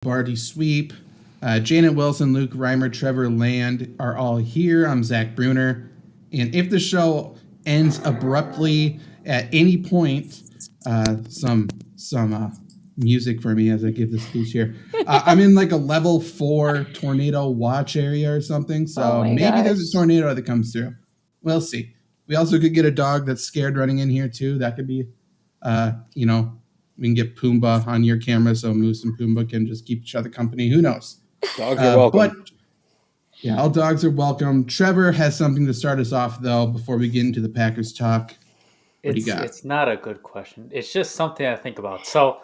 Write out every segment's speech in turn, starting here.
Barty Sweep. Janet Wilson, Luke Reimer, Trevor Land are all here. I'm Zach Bruner. And if the show ends abruptly at any point, some music for me as I give the speech here. I'm in like a level 4 tornado watch area or something. So maybe there's a tornado that comes through. We'll see. We also could get a dog that's scared running in here too. That could be, we can get Pumbaa on your camera so Moose and Pumbaa can just keep each other company. Who knows? Dogs are welcome. But yeah, all dogs are welcome. Trevor has something to start us off, though, before we get into the Packers talk. What do you got? It's not a good question. It's just something I think about. So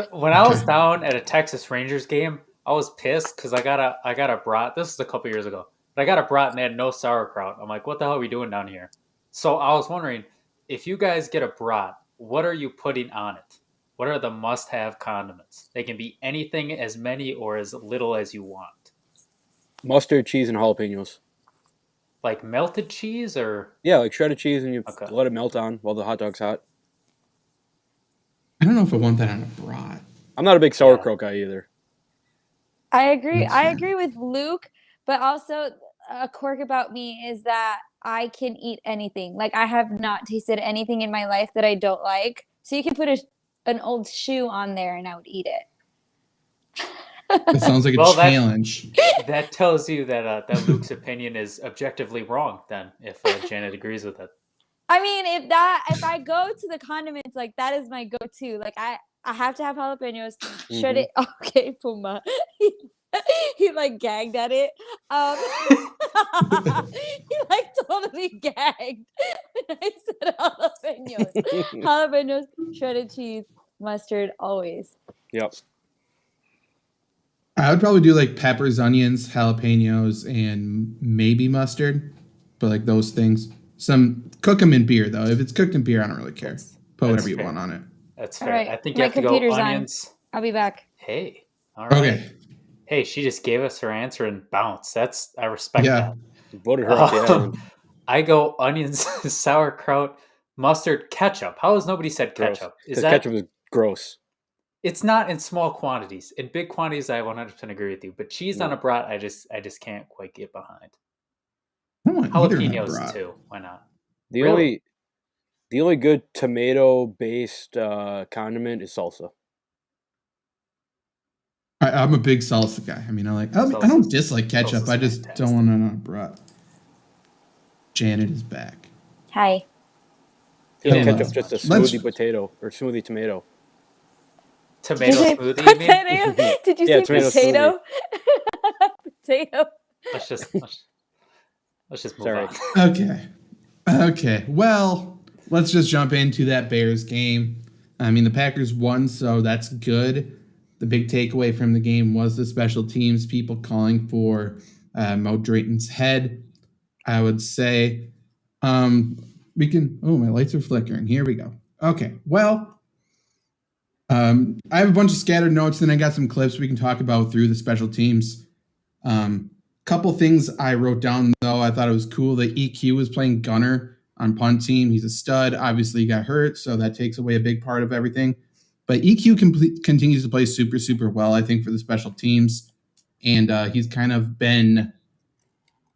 when I was down at a Texas Rangers game, I was pissed because I got a brat. This is a couple years ago. But I got a brat and they had no sauerkraut. I'm like, what the hell are we doing down here? So I was wondering, if you guys get a brat, what are you putting on it? What are the must-have condiments? They can be anything, as many or as little as you want. Mustard, cheese, and jalapenos. Like melted cheese or? Yeah, like shredded cheese and you let it melt on while the hot dog's hot. I don't know if I want that on a brat. I'm not a big sauerkraut guy either. I agree. I agree with Luke, but also a quirk about me is that I can eat anything. Like, I have not tasted anything in my life that I don't like. So you can put an old shoe on there and I would eat it. It sounds like a challenge. That tells you that Luke's opinion is objectively wrong. Then, if Janet agrees with it, I mean, if I go to the condiments, like that is my go-to. Like I have to have jalapenos. Shred it. Okay, Pumbaa. He like gagged at it. He like totally gagged when I said jalapenos. Jalapenos, shredded cheese, mustard, always. Yep. I would probably do like peppers, onions, jalapenos, and maybe mustard. But like those things. Cook them in beer though. If it's cooked in beer, I don't really care. Put whatever you want on it. That's fair. Right. I think you have to go onions. On. I'll be back. Hey. All right. Okay. Hey, she just gave us her answer and bounced. I respect that. Voted her off the island. I go onions, sauerkraut, mustard, ketchup. How has nobody said ketchup? Because ketchup is gross. It's not in small quantities. In big quantities, I 100% agree with you. But cheese on a brat, I just can't quite get behind. Jalapenos too. Why not? The only good tomato-based condiment is salsa. I'm a big salsa guy. I mean, I don't dislike ketchup. I just don't want it on a brat. Janet is back. Hi. Ketchup's just a smoothie potato or smoothie tomato. Tomato smoothie, you mean? Did you say potato? Potato. Let's just move on. Okay. Well, let's just jump into that Bears game. I mean, the Packers won, so that's good. The big takeaway from the game was the special teams, people calling for Mo Drayton's head. I would say we can... Oh, my lights are flickering. Here we go. Okay, well, I have a bunch of scattered notes, then I got some clips we can talk about through the special teams. Couple things I wrote down, though. I thought it was cool that EQ was playing gunner on punt team. He's a stud. Obviously, he got hurt, so that takes away a big part of everything. But EQ continues to play super, super well, I think, for the special teams. And he's kind of been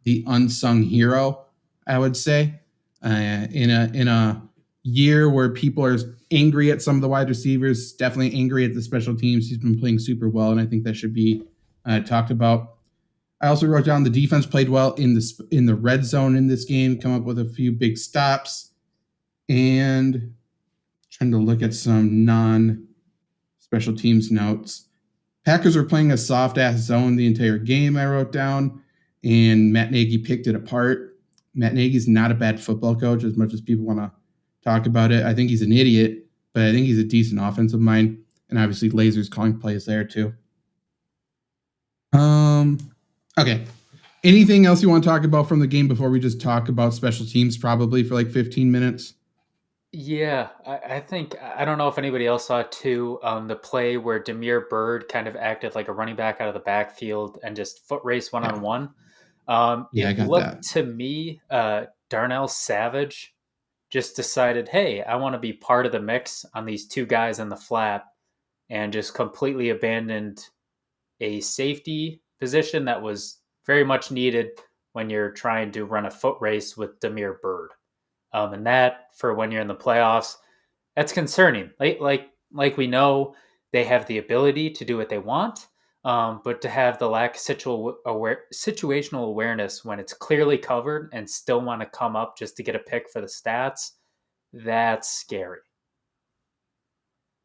the unsung hero, I would say, in a year where people are angry at some of the wide receivers, definitely angry at the special teams. He's been playing super well, and I think that should be talked about. I also wrote down the defense played well in the red zone in this game, come up with a few big stops, and trying to look at some non-special teams notes. Packers were playing a soft-ass zone the entire game, I wrote down, and Matt Nagy picked it apart. Matt Nagy's not a bad football coach, as much as people want to talk about it. I think he's an idiot, but I think he's a decent offensive mind, and obviously Lazer's calling plays there too. Okay. Anything else you want to talk about from the game before we just talk about special teams probably for like 15 minutes? Yeah, I think, I don't know if anybody else saw it too, the play where Demir Bird kind of acted like a running back out of the backfield and just foot race one-on-one. It looked to me, Darnell Savage just decided, hey, I want to be part of the mix on these two guys in the flat, and just completely abandoned a safety position that was very much needed when you're trying to run a foot race with Damiere Byrd. And that, for when you're in the playoffs, that's concerning. Like we know, they have the ability to do what they want, but to have the lack of situational awareness when it's clearly covered and still want to come up just to get a pick for the stats, that's scary.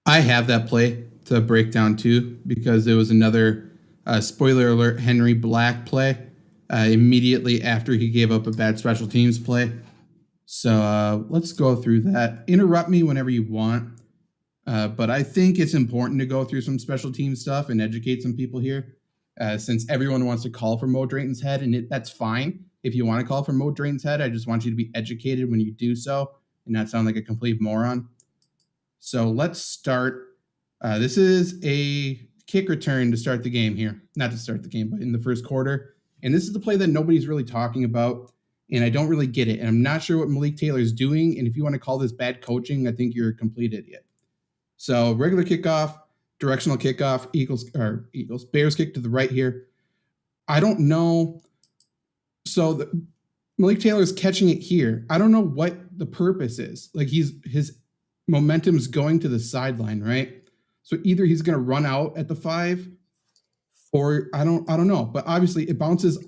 I have that play to break down too, because it was another spoiler alert Henry Black play immediately after he gave up a bad special teams play. So let's go through that. Interrupt me whenever you want. But I think it's important to go through some special team stuff and educate some people here, since everyone wants to call for Mo Drayton's head, and that's fine. If you want to call for Mo Drayton's head, I just want you to be educated when you do so and not sound like a complete moron. So let's start. This is a kick return to start the game here. Not to start the game, but in the first quarter. And this is the play that nobody's really talking about, and I don't really get it. And I'm not sure what Malik Taylor's doing, and if you want to call this bad coaching, I think you're a complete idiot. So regular kickoff, directional kickoff, Bears kick to the right here. I don't know. So Malik Taylor's catching it here. I don't know what the purpose is. Like his momentum's going to the sideline, right? So either he's going to run out at the 5, or I don't know. But obviously it bounces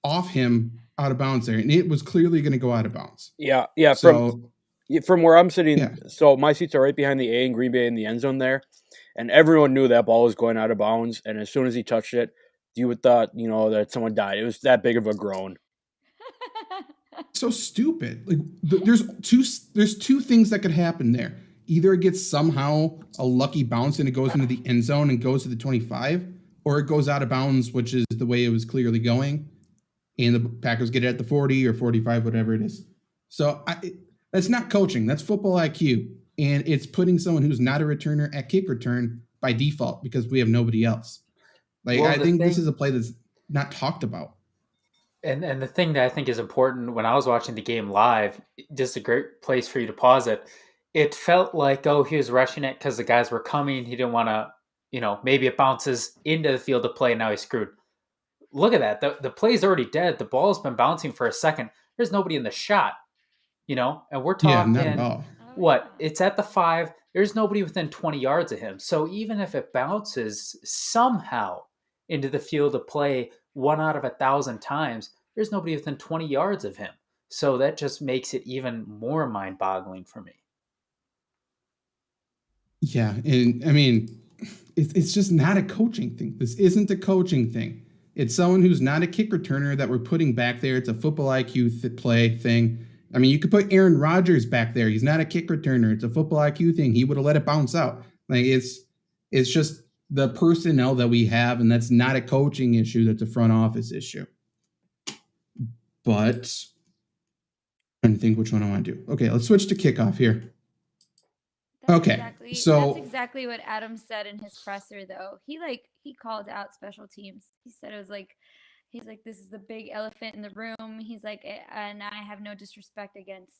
off him out of bounds there, and it was clearly going to go out of bounds. Yeah. So, From where I'm sitting, So my seats are right behind the A and Green Bay in the end zone there, and everyone knew that ball was going out of bounds. And as soon as he touched it, you would thought, that someone died. It was that big of a groan. So stupid. Like there's two things that could happen there. Either it gets somehow a lucky bounce and it goes into the end zone and goes to the 25, or it goes out of bounds, which is the way it was clearly going, and the Packers get it at the 40 or 45, whatever it is. So that's not coaching. That's football IQ. And it's putting someone who's not a returner at kick return by default because we have nobody else. I think this is a play that's not talked about. And the thing that I think is important, when I was watching the game live, just a great place for you to pause it. It felt like, he was rushing it because the guys were coming. He didn't want to, maybe it bounces into the field of play and now he's screwed. Look at that. The play's already dead. The ball's been bouncing for a second. There's nobody in the shot. And we're talking, not at all. What? It's at the 5. There's nobody within 20 yards of him. So even if it bounces somehow into the field of play 1 out of 1,000 times, there's nobody within 20 yards of him. So that just makes it even more mind-boggling for me. Yeah, and I mean, it's just not a coaching thing. This isn't a coaching thing. It's someone who's not a kick returner that we're putting back there. It's a football IQ play thing. I mean, you could put Aaron Rodgers back there. He's not a kick returner. It's a football IQ thing. He would have let it bounce out. It's just the personnel that we have, and that's not a coaching issue. That's a front office issue. But I'm trying to think which one I want to do. Okay, let's switch to kickoff here. That's exactly what Adam said in his presser, though. He called out special teams. He said it was he's like, this is the big elephant in the room. He's like, and I have no disrespect against,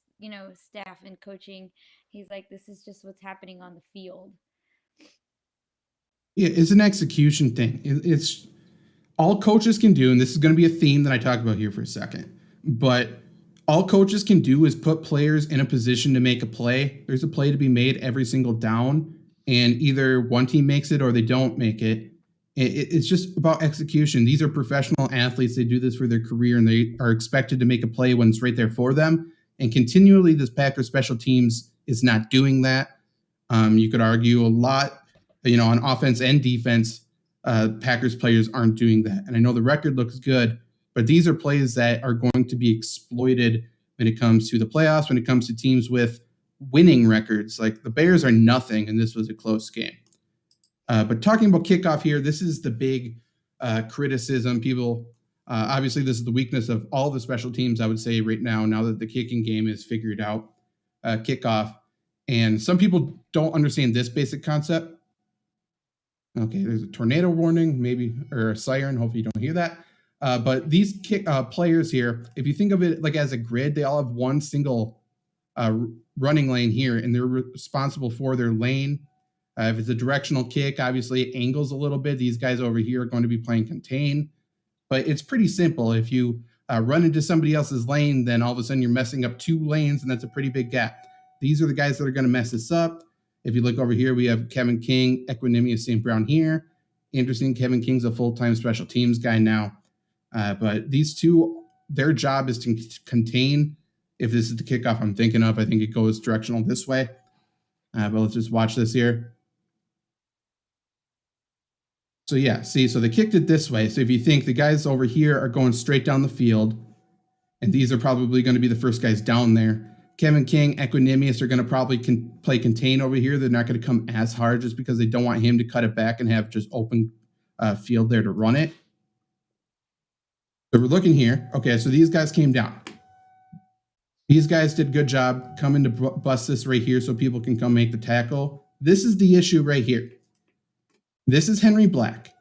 staff and coaching. He's like, this is just what's happening on the field. Yeah, it's an execution thing. It's all coaches can do, and this is going to be a theme that I talk about here for a second, but all coaches can do is put players in a position to make a play. There's a play to be made every single down, and either one team makes it or they don't make it. It's just about execution. These are professional athletes. They do this for their career, and they are expected to make a play when it's right there for them. And continually, this Packers special teams is not doing that. You could argue a lot, on offense and defense, Packers players aren't doing that. And I know the record looks good, but these are plays that are going to be exploited when it comes to the playoffs, when it comes to teams with winning records. Like the Bears are nothing, and this was a close game. But talking about kickoff here, this is the big criticism. People, obviously, this is the weakness of all the special teams, I would say, right now that the kicking game is figured out, kickoff. And some people don't understand this basic concept. Okay, there's a tornado warning, maybe, or a siren. Hopefully you don't hear that. But these players here, if you think of it like as a grid, they all have one single running lane here, and they're responsible for their lane, If it's a directional kick, obviously it angles a little bit. These guys over here are going to be playing contain. But it's pretty simple. If you run into somebody else's lane, then all of a sudden you're messing up 2 lanes, and that's a pretty big gap. These are the guys that are going to mess this up. If you look over here, we have Kevin King, Equinemius St. Brown here. Interesting, Kevin King's a full-time special teams guy now. But these two, their job is to contain. If this is the kickoff I'm thinking of, I think it goes directional this way. But let's just watch this here. So yeah, see, so they kicked it this way. So if you think the guys over here are going straight down the field, and these are probably going to be the first guys down there. Kevin King, Equinemius are going to probably play contain over here. They're not going to come as hard just because they don't want him to cut it back and have just open field there to run it. So we're looking here. Okay, so these guys came down. These guys did a good job coming to bust this right here so people can come make the tackle. This is the issue right here. This is Henry Black.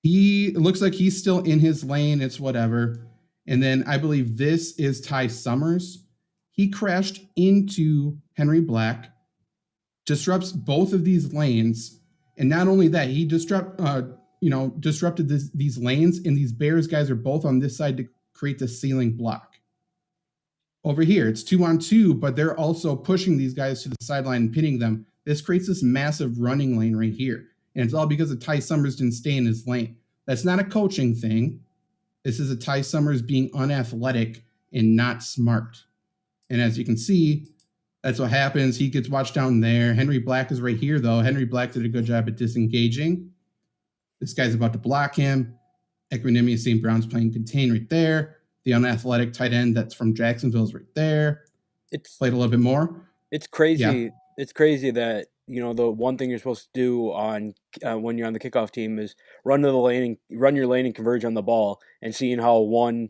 It looks like he's still in his lane. It's whatever. And then I believe this is Ty Summers. He crashed into Henry Black, disrupts both of these lanes. And not only that, he disrupted these lanes, and these Bears guys are both on this side to create the ceiling block. Over here, it's 2-on-2, but they're also pushing these guys to the sideline and pinning them. This creates this massive running lane right here. And it's all because of Ty Summers didn't stay in his lane. That's not a coaching thing. This is a Ty Summers being unathletic and not smart. And as you can see, that's what happens. He gets watched down there. Henry Black is right here, though. Henry Black did a good job at disengaging. This guy's about to block him. Equinemius St. Brown's playing contain right there. The unathletic tight end that's from Jacksonville's right there. It's played a little bit more. It's crazy. Yeah. It's crazy that, the one thing you're supposed to do on when you're on the kickoff team is run to the lane and run your lane and converge on the ball, and seeing how one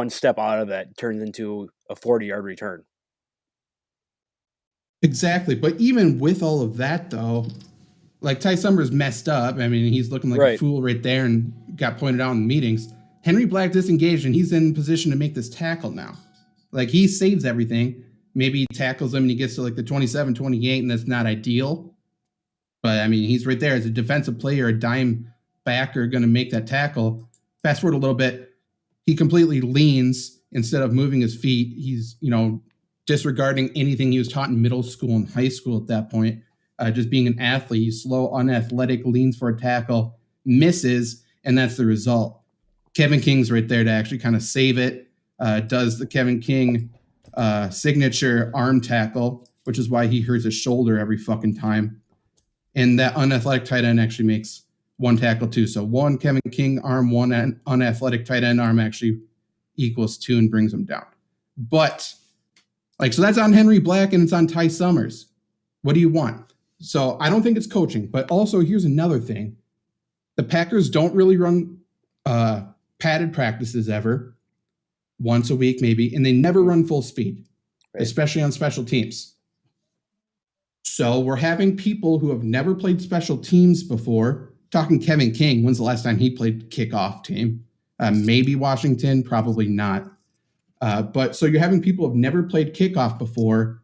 step out of that turns into a 40-yard return. Exactly. But even with all of that, though, like Ty Summers messed up. I mean, he's looking like a fool right there and got pointed out in meetings. Henry Black disengaged, and he's in position to make this tackle now. Like, he saves everything. Maybe he tackles him and he gets to like the 27, 28, and that's not ideal. But, I mean, he's right there as a defensive player, a dime backer going to make that tackle. Fast forward a little bit. He completely leans instead of moving his feet. He's, disregarding anything he was taught in middle school and high school at that point. Just being an athlete, he's slow, unathletic, leans for a tackle, misses, and that's the result. Kevin King's right there to actually kind of save it. Does the Kevin King signature arm tackle, which is why he hurts his shoulder every fucking time. And that unathletic tight end actually makes one tackle too. So one Kevin King arm, one unathletic tight end arm actually equals 2 and brings him down. But so that's on Henry Black and it's on Ty Summers. What do you want? So I don't think it's coaching, but also here's another thing. The Packers don't really run padded practices ever. Once a week maybe, and they never run full speed, especially on special teams. So we're having people who have never played special teams before, talking Kevin King, when's the last time he played kickoff team? Maybe Washington, probably not. But so you're having people who have never played kickoff before,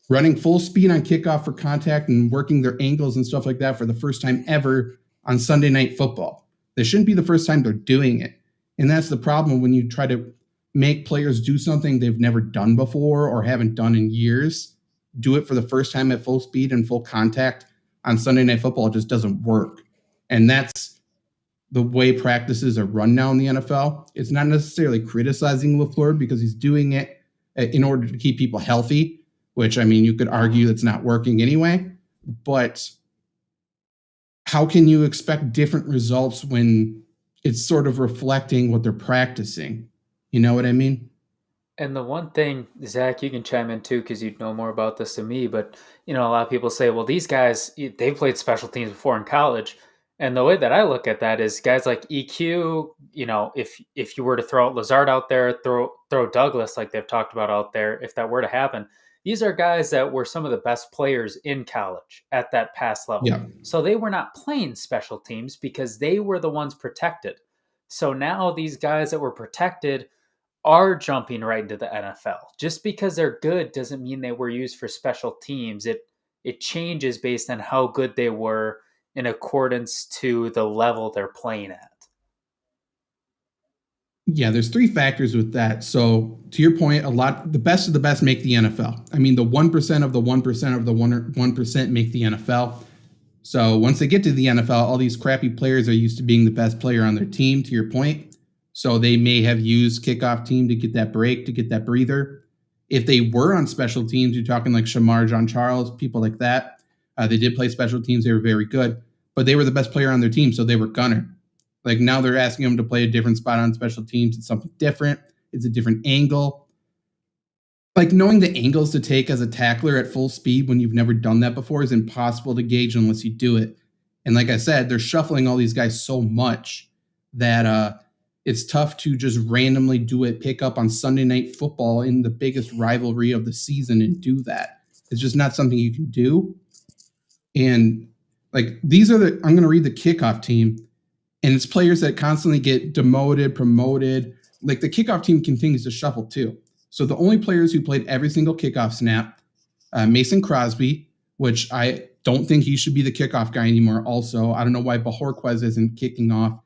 running full speed on kickoff for contact and working their ankles and stuff like that for the first time ever on Sunday Night Football. This shouldn't be the first time they're doing it. And that's the problem when you try to make players do something they've never done before or haven't done in years. Do it for the first time at full speed and full contact on Sunday Night Football. It just doesn't work. And that's the way practices are run now in the NFL. It's not necessarily criticizing LaFleur because he's doing it in order to keep people healthy, which, I mean, you could argue that's not working anyway. But how can you expect different results when it's sort of reflecting what they're practicing? You know what I mean? And the one thing, Zach, you can chime in too, because you'd know more about this than me, but, a lot of people say, well, these guys, they've played special teams before in college. And the way that I look at that is guys like EQ, if you were to throw Lazard out there, throw Douglas like they've talked about out there, if that were to happen, these are guys that were some of the best players in college at that pass level. Yeah. So they were not playing special teams because they were the ones protected. So now these guys that were protected are jumping right into the NFL. Just because they're good doesn't mean they were used for special teams. It it changes based on how good they were in accordance to the level they're playing at. Yeah, there's 3 factors with that. So to your point, the best of the best make the NFL. I mean, the 1% of the 1% of the 1% make the NFL. So once they get to the NFL, all these crappy players are used to being the best player on their team, to your point. So they may have used kickoff team to get that break, to get that breather. If they were on special teams, you're talking like Shamar Jean-Charles, people like that. They did play special teams. They were very good. But they were the best player on their team, so they were gunner. Like now they're asking them to play a different spot on special teams. It's something different. It's a different angle. Like knowing the angles to take as a tackler at full speed when you've never done that before is impossible to gauge unless you do it. And like I said, they're shuffling all these guys so much that it's tough to just randomly do a pickup on Sunday Night Football in the biggest rivalry of the season and do that. It's just not something you can do. And like I'm going to read the kickoff team. And it's players that constantly get demoted, promoted. Like the kickoff team continues to shuffle too. So the only players who played every single kickoff snap, Mason Crosby, which I don't think he should be the kickoff guy anymore. Also, I don't know why Bajorquez isn't kicking off.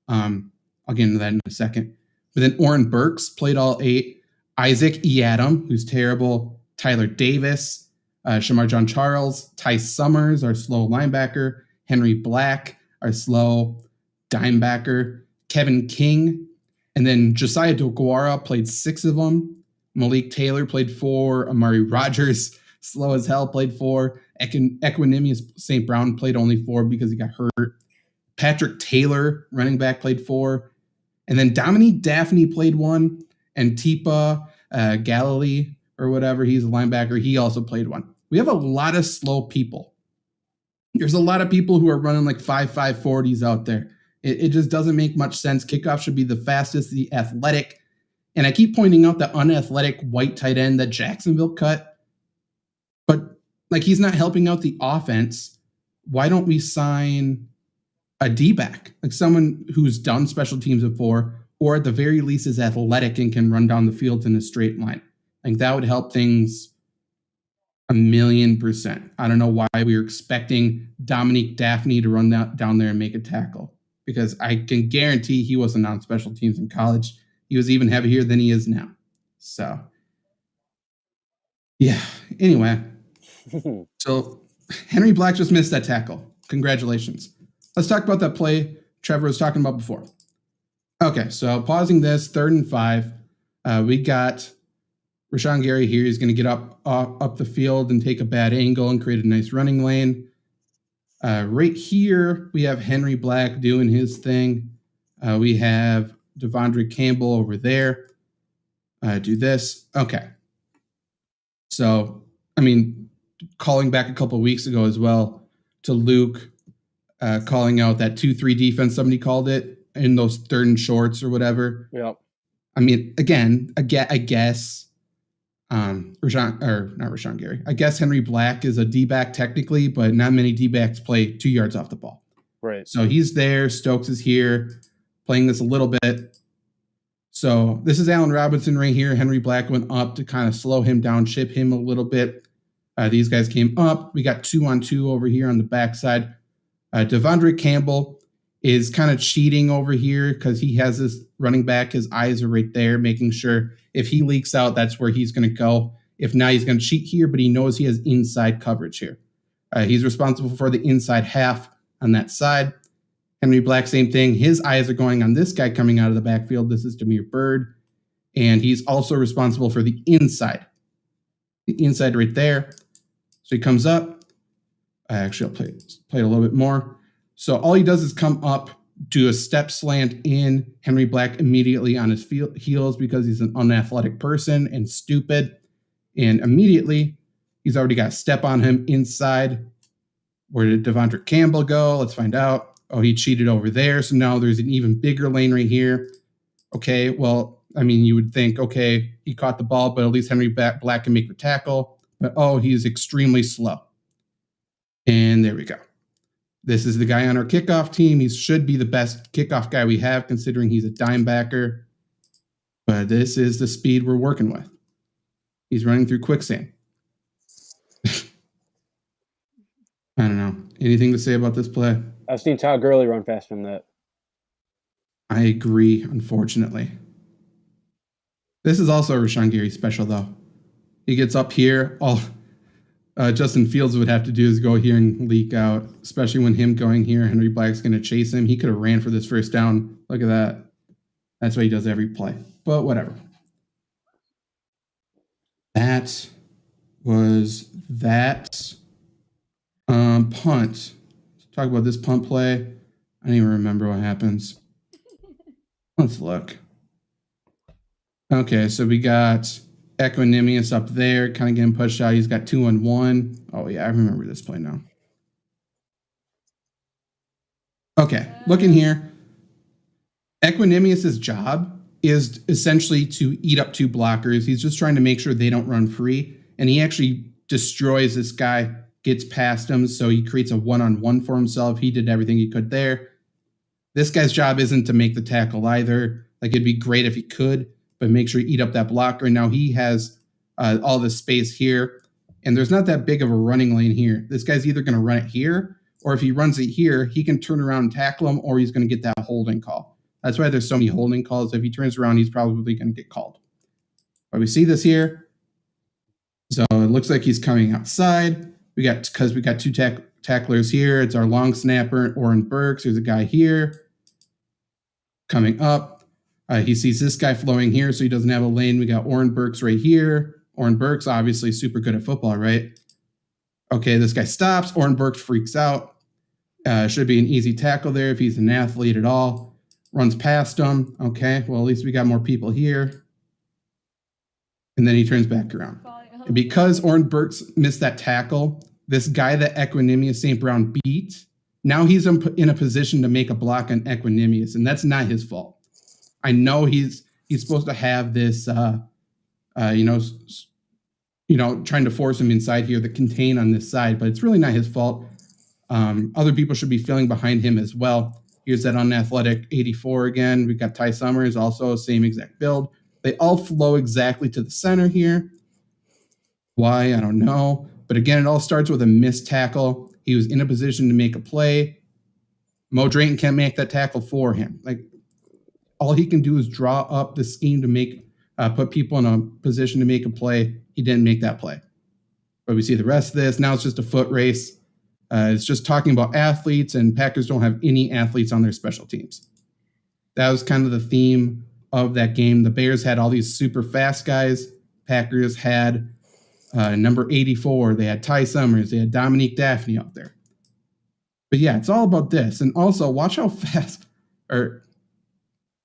I'll get into that in a second. But then Oren Burks played all 8. Isaac E. Adam, who's terrible. Tyler Davis, Shamar Jean-Charles, Ty Summers, our slow linebacker. Henry Black, our slow dimebacker, Kevin King, and then Josiah DeGuara played 6 of them. Malik Taylor played 4. Amari Rogers, slow as hell, played 4. Equanimous St. Brown played only 4 because he got hurt. Patrick Taylor, running back, played 4. And then Dominique Daphne played 1. And Tipa Galilee, or whatever, he's a linebacker, he also played 1. We have a lot of slow people. There's a lot of people who are running like 5.5 40s out there. It just doesn't make much sense. Kickoff should be the fastest, the athletic. And I keep pointing out the unathletic white tight end that Jacksonville cut. But like he's not helping out the offense. Why don't we sign a D-back? Like someone who's done special teams before, or at the very least is athletic and can run down the field in a straight line. Like that would help things 1,000,000%. I don't know why we were expecting Dominique Daphne to run down there and make a tackle. Because I can guarantee he wasn't on special teams in college. He was even heavier than he is now. So, yeah. Anyway, so Henry Black just missed that tackle. Congratulations. Let's talk about that play Trevor was talking about before. Okay, so pausing this, 3rd and 5. We got Rashawn Gary here. He's going to get up the field and take a bad angle and create a nice running lane. Right here, we have Henry Black doing his thing. We have Devondre Campbell over there. Do this. Okay. So, I mean, calling back a couple of weeks ago as well to Luke, calling out that 2-3 defense, somebody called it, in those 3rd and shorts or whatever. Yeah. I mean, again, I guess Rashawn Gary. I guess Henry Black is a D-back technically, but not many D-backs play 2 yards off the ball. Right. So he's there. Stokes is here playing this a little bit. So this is Allen Robinson right here. Henry Black went up to kind of slow him down, chip him a little bit. These guys came up. We got 2-on-2 over here on the backside. Devondre Campbell is kind of cheating over here because he has this running back. His eyes are right there, making sure if he leaks out, that's where he's going to go. If not, he's going to cheat here, but he knows he has inside coverage here. He's responsible for the inside half on that side. Henry Black, same thing. His eyes are going on this guy coming out of the backfield. This is Damiere Byrd. And he's also responsible for the inside. The inside right there. So he comes up. Actually, I'll play it a little bit more. So all he does is come up, do a step slant in. Henry Black immediately on his heels because he's an unathletic person and stupid. And immediately, he's already got a step on him inside. Where did Devondre Campbell go? Let's find out. Oh, he cheated over there. So now there's an even bigger lane right here. Okay, well, I mean, you would think, okay, he caught the ball, but at least Henry Black can make the tackle. But, oh, he's extremely slow. And there we go. This is the guy on our kickoff team. He should be the best kickoff guy we have, considering he's a dime backer. But this is the speed we're working with. He's running through quicksand. I don't know. Anything to say about this play? I've seen Todd Gurley run faster than that. I agree, unfortunately. This is also a Rashawn Gary special, though. He gets up here. All Justin Fields would have to do is go here and leak out, especially when him going here, Henry Black's going to chase him. He could have ran for this first down. Look at that. That's what he does every play. But whatever. That was that punt. Let's talk about this punt play. I don't even remember what happens. Let's look. Okay, so we got Equanimous up there, kind of getting pushed out. He's got 2-on-1. Oh, yeah, I remember this play now. Okay, looking here. Equanimous's job is essentially to eat up 2 blockers. He's just trying to make sure they don't run free, and he actually destroys this guy, gets past him, so he creates a 1-on-1 for himself. He did everything he could there. This guy's job isn't to make the tackle either. Like, it'd be great if he could, but make sure you eat up that blocker. Now he has all this space here, and there's not that big of a running lane here. This guy's either going to run it here, or if he runs it here, he can turn around and tackle him, or he's going to get that holding call. That's why there's so many holding calls. If he turns around, he's probably going to get called. But we see this here. So it looks like he's coming outside. Because we got 2 tacklers here. It's our long snapper, Oren Burks. There's a guy here coming up. He sees this guy flowing here, so he doesn't have a lane. We got Oren Burks right here. Oren Burks, obviously super good at football, right? Okay, this guy stops. Oren Burks freaks out. Should be an easy tackle there if he's an athlete at all. Runs past him. Okay, well, at least we got more people here. And then he turns back around. And because Oren Burks missed that tackle, this guy that Equanimous St. Brown beat, now he's in a position to make a block on Equanimous, and that's not his fault. I know he's supposed to have this, trying to force him inside here, the contain on this side, but it's really not his fault. Other people should be filling behind him as well. Here's that unathletic 84 again. We've got Ty Summers, also same exact build. They all flow exactly to the center here. Why? I don't know. But again, it all starts with a missed tackle. He was in a position to make a play. Mo Drayton can't make that tackle for him. Like, all he can do is draw up the scheme to make put people in a position to make a play. He didn't make that play. But we see the rest of this. Now it's just a foot race. It's just talking about athletes, and Packers don't have any athletes on their special teams. That was kind of the theme of that game. The Bears had all these super fast guys. Packers had number 84. They had Ty Summers. They had Dominique Daphne out there. But yeah, it's all about this. And also, watch how fast,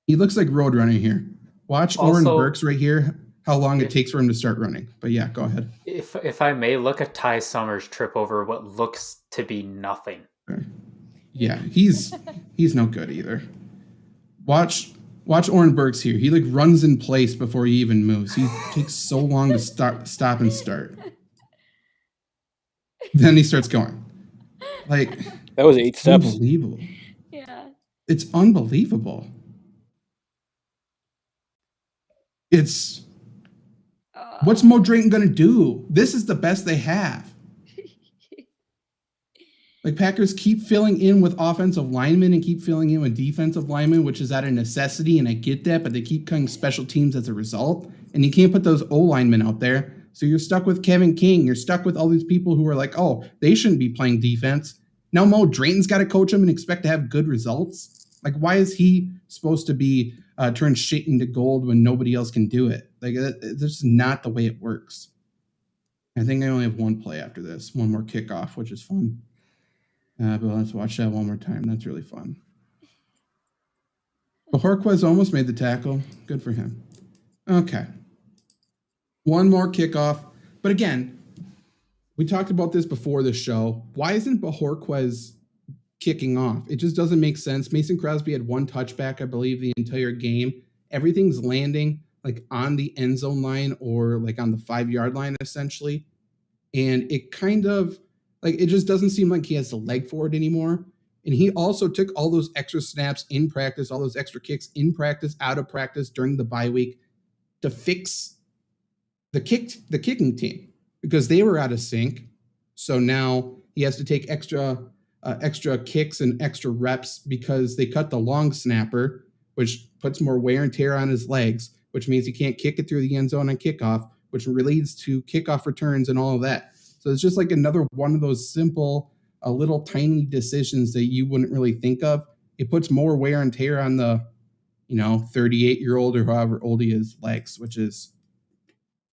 he looks like Roadrunner here. Watch Oren Burks right here, how long it takes for him to start running. But yeah, go ahead. If I may, look at Ty Summers' trip over what looks to be nothing. Yeah, he's no good either. Watch Oren Burks here. He runs in place before he even moves. He takes so long to stop and start. Then he starts going. That was 8 steps. Unbelievable. Yeah. It's unbelievable. What's Mo Drayton going to do? This is the best they have. Packers keep filling in with offensive linemen and keep filling in with defensive linemen, which is out of necessity, and I get that, but they keep cutting special teams as a result, and you can't put those O-linemen out there, so you're stuck with Kevin King. You're stuck with all these people who are like, oh, they shouldn't be playing defense. Now Mo Drayton's got to coach them and expect to have good results. Why is he supposed to be turn shit into gold when nobody else can do it? That's just not the way it works. I think I only have one play after this, one more kickoff, which is fun. But let's watch that one more time. That's really fun. But Horquez almost made the tackle. Good for him. Okay. One more kickoff. But again, we talked about this before the show. Why isn't Bajorquez kicking off? It just doesn't make sense. Mason Crosby had 1 touchback, I believe, the entire game. Everything's landing on the end zone line or on the 5-yard line, essentially. And it kind of, it just doesn't seem like he has the leg for it anymore. And he also took all those extra snaps in practice, all those extra kicks in practice, out of practice during the bye week to fix the kicking team because they were out of sync. So now he has to take extra kicks and extra reps because they cut the long snapper, which puts more wear and tear on his legs, which means he can't kick it through the end zone on kickoff, which leads to kickoff returns and all of that. So it's just like another one of those simple, little tiny decisions that you wouldn't really think of. It puts more wear and tear on the, 38-year-old or however old he is legs, which is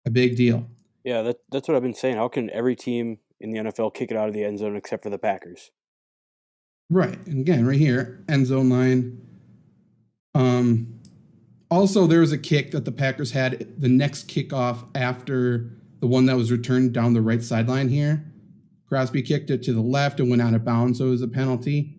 a big deal. Yeah, that's what I've been saying. How can every team in the NFL kick it out of the end zone except for the Packers? Right. And again, right here, end zone line. Also, there was a kick that the Packers had the next kickoff after the one that was returned down the right sideline here. Crosby kicked it to the left and went out of bounds, so it was a penalty.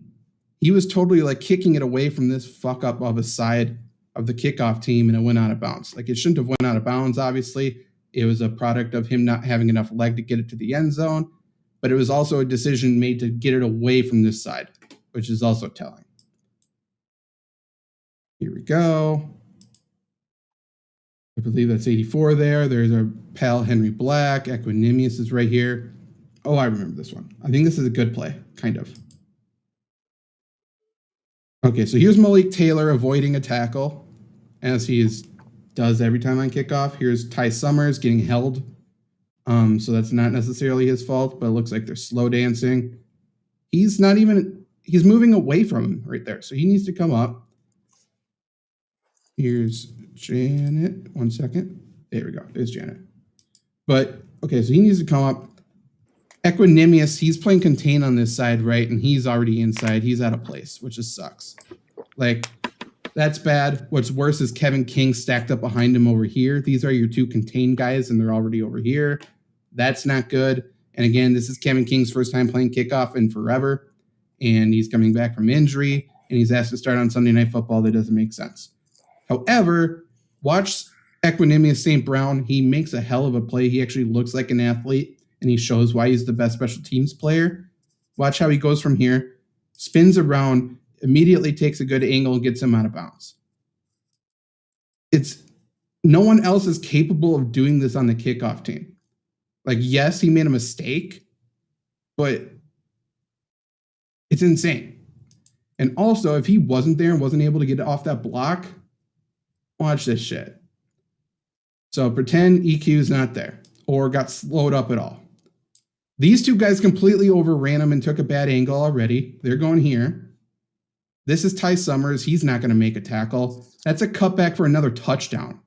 He was totally like kicking it away from this fuck up of a side of the kickoff team, and it went out of bounds. Like, it shouldn't have went out of bounds, obviously. It was a product of him not having enough leg to get it to the end zone, but it was also a decision made to get it away from this side, which is also telling. Here we go. I believe that's 84 there. There's our pal Henry Black. Equanimous is right here. Oh, I remember this one. I think this is a good play, kind of. Okay, so here's Malik Taylor avoiding a tackle, as he does every time on kickoff. Here's Ty Summers getting held. So that's not necessarily his fault, but it looks like they're slow dancing. He's moving away from him right there. So he needs to come up. Here's Janet. 1 second. There we go. There's Janet. But, okay, so he needs to come up. Equanimous, he's playing contain on this side, right? And he's already inside. He's out of place, which just sucks. Like, that's bad. What's worse is Kevin King stacked up behind him over here. These are your two contain guys, and they're already over here. That's not good. And again, this is Kevin King's first time playing kickoff in forever. And he's coming back from injury, and he's asked to start on Sunday Night Football. That doesn't make sense. However, watch Equanimous St. Brown. He makes a hell of a play. He actually looks like an athlete, and he shows why he's the best special teams player. Watch how he goes from here, spins around, immediately takes a good angle and gets him out of bounds. No one else is capable of doing this on the kickoff team. Like, yes, he made a mistake, but it's insane. And also, if he wasn't there and wasn't able to get off that block, watch this shit. So pretend EQ is not there or got slowed up at all. These two guys completely overran him and took a bad angle already. They're going here. This is Ty Summers. He's not going to make a tackle. That's a cutback for another touchdown.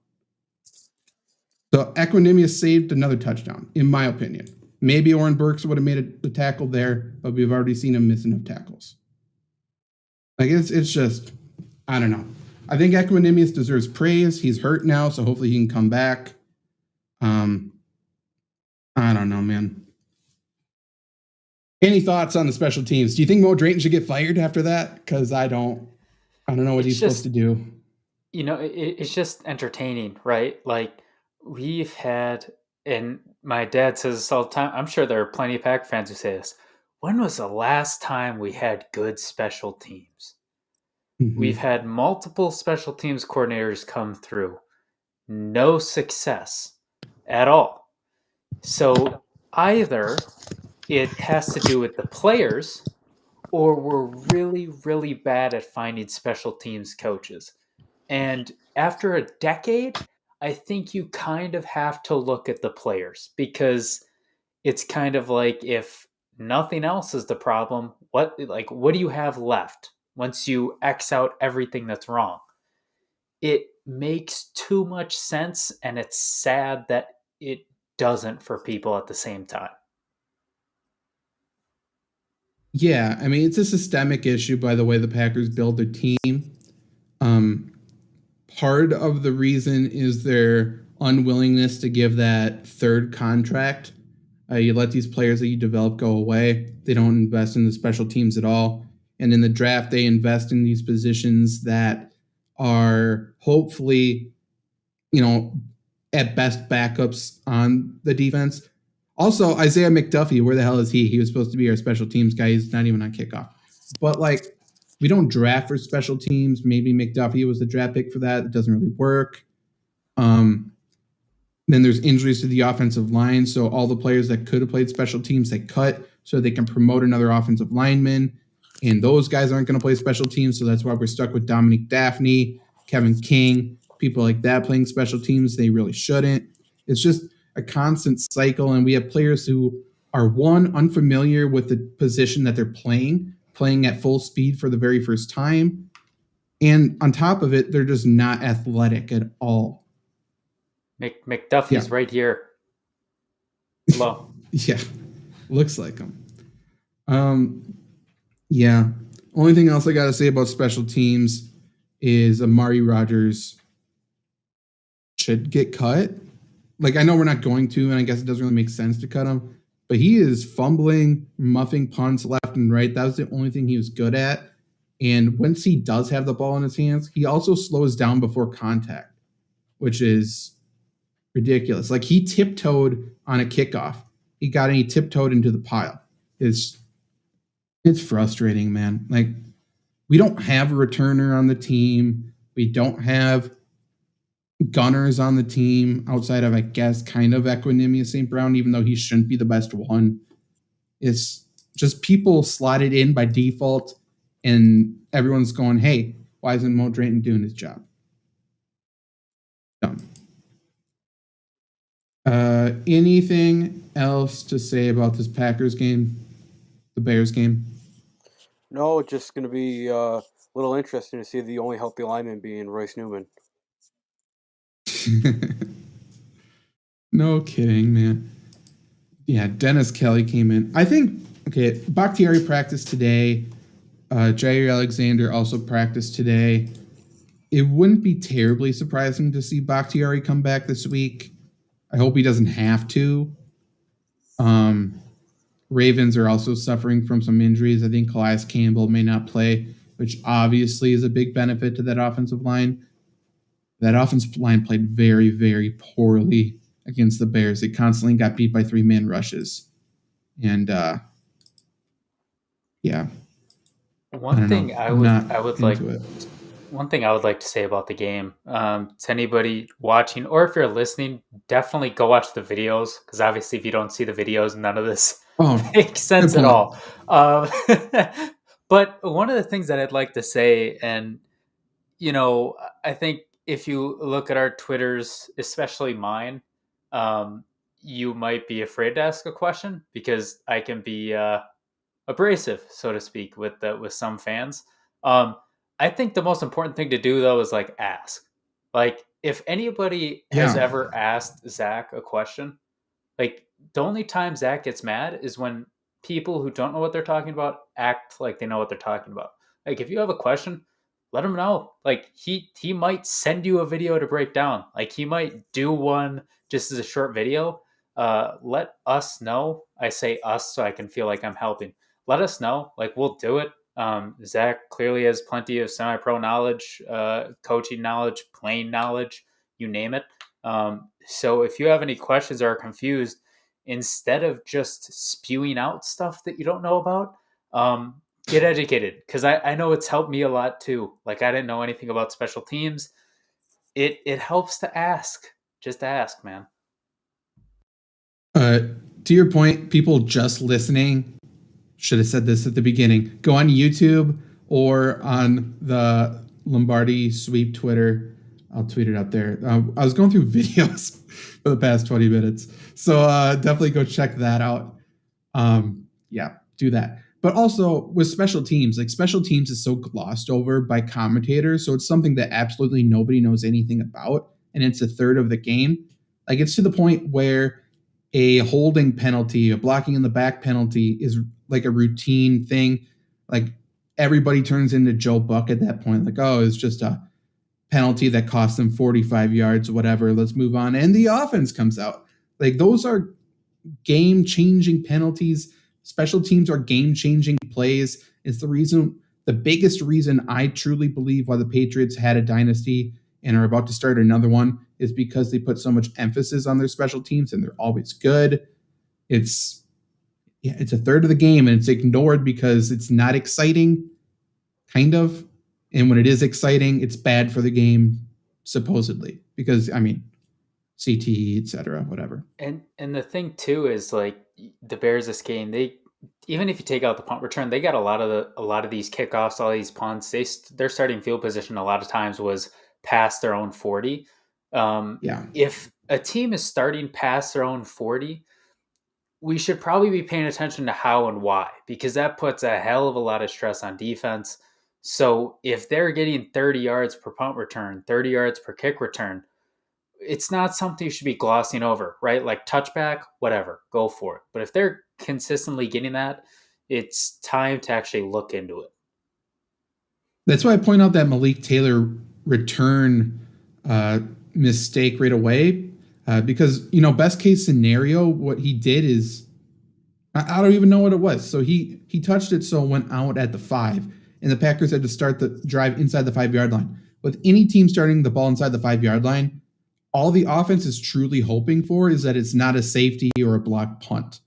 So Equanimous saved another touchdown, in my opinion. Maybe Oren Burks would have made a tackle there, but we've already seen him miss enough tackles. Like, it's just, I don't know. I think Equanimous deserves praise. He's hurt now, so hopefully he can come back. I don't know, man. Any thoughts on the special teams? Do you think Mo Drayton should get fired after that? Because I don't know what he's supposed to do. It's just entertaining, right? Like, we've had, and my dad says this all the time, I'm sure there are plenty of Pack fans who say this, when was the last time we had good special teams? Mm-hmm. We've had multiple special teams coordinators come through. No success at all. So either it has to do with the players, or we're really, really bad at finding special teams coaches. And after a decade, I think you kind of have to look at the players, because it's kind of like, if nothing else is the problem, what do you have left once you X out everything that's wrong? It makes too much sense, and it's sad that it doesn't for people at the same time. Yeah, I mean, it's a systemic issue by the way the Packers build their team. Part of the reason is their unwillingness to give that third contract. You let these players that you develop go away. They don't invest in the special teams at all. And in the draft, they invest in these positions that are hopefully, at best backups on the defense. Also, Isaiah Mcduffie, where the hell is he? He was supposed to be our special teams guy. He's not even on kickoff. But, we don't draft for special teams. Maybe Mcduffie was the draft pick for that. It doesn't really work. Then there's injuries to the offensive line. So all the players that could have played special teams, they cut. so they can promote another offensive lineman. And those guys aren't going to play special teams, so that's why we're stuck with Dominic Daphne, Kevin King, people like that playing special teams. They really shouldn't. It's just a constant cycle, and we have players who are, one, unfamiliar with the position that they're playing at full speed for the very first time. And on top of it, they're just not athletic at all. McDuffie's right here. Hello. Yeah, looks like him. Yeah. Only thing else I got to say about special teams is Amari Rodgers should get cut. Like, I know we're not going to, and I guess it doesn't really make sense to cut him, but he is fumbling, muffing punts left and right. That was the only thing he was good at. And once he does have the ball in his hands, he also slows down before contact, which is ridiculous. Like, he tiptoed on a kickoff. He got and he tiptoed into the pile. It's frustrating, man. Like, we don't have a returner on the team. We don't have gunners on the team outside of, I guess, kind of Equinemius St. Brown, even though he shouldn't be the best one. It's just people slotted in by default, and everyone's going, hey, why isn't Mo Drayton doing his job? Dumb. Anything else to say about this Packers game, the Bears game? No, it's just going to be a little interesting to see the only healthy lineman being Royce Newman. No kidding, man. Yeah, Dennis Kelly came in. I think, okay, Bakhtiari practiced today. Jair Alexander also practiced today. It wouldn't be terribly surprising to see Bakhtiari come back this week. I hope he doesn't have to. Ravens are also suffering from some injuries. I think Calais Campbell may not play, which obviously is a big benefit to that offensive line. That offensive line played very, very poorly against the Bears. They constantly got beat by 3-man rushes. And, yeah. One thing I would like to say about the game, to anybody watching, or if you're listening, definitely go watch the videos, because obviously if you don't see the videos, none of this makes sense at all. But one of the things that I'd like to say, and I think if you look at our Twitters, especially mine, you might be afraid to ask a question, because I can be abrasive, so to speak, with some fans. I think the most important thing to do, though, is ask. If anybody has ever asked Zach a question, the only time Zach gets mad is when people who don't know what they're talking about act like they know what they're talking about. If you have a question, let him know. He might send you a video to break down. He might do one just as a short video. Let us know. I say us so I can feel like I'm helping. Let us know. We'll do it. Zach clearly has plenty of semi-pro knowledge, coaching knowledge, playing knowledge, you name it. So if you have any questions or are confused, instead of just spewing out stuff that you don't know about, get educated, because I know it's helped me a lot too. I didn't know anything about special teams. It helps to ask. Just ask, man. To your point, people just listening should have said this at the beginning. Go on YouTube or on the Lombardi Sweep Twitter. I'll tweet it up there. I was going through videos for the past 20 minutes. So definitely go check that out. Do that. But also with special teams, special teams is so glossed over by commentators. So it's something that absolutely nobody knows anything about. And it's a third of the game. It's to the point where a holding penalty, a blocking in the back penalty is a routine thing. Everybody turns into Joe Buck at that point. It's just a penalty that cost them 45 yards, whatever. Let's move on. And the offense comes out. Those are game-changing penalties. Special teams are game-changing plays. It's the biggest reason I truly believe why the Patriots had a dynasty and are about to start another one is because they put so much emphasis on their special teams, and they're always good. It's a third of the game, and it's ignored because it's not exciting, kind of. And when it is exciting, it's bad for the game, supposedly, because CTE, etc., whatever. And the thing too is the Bears this game, even if you take out the punt return, they got a lot of these kickoffs, all these punts. Their starting field position a lot of times was past their own 40. If a team is starting past their own 40, we should probably be paying attention to how and why, because that puts a hell of a lot of stress on defense. So if they're getting 30 yards per punt return, 30 yards per kick return, it's not something you should be glossing over, right? Like touchback, whatever, go for it. But if they're consistently getting that, it's time to actually look into it. That's why I point out that Malik Taylor return mistake right away. Because, best case scenario, what he did is, I don't even know what it was. So he touched it, so it went out at the 5, and the Packers had to start the drive inside the 5-yard line. With any team starting the ball inside the 5-yard line, all the offense is truly hoping for is that it's not a safety or a block punt.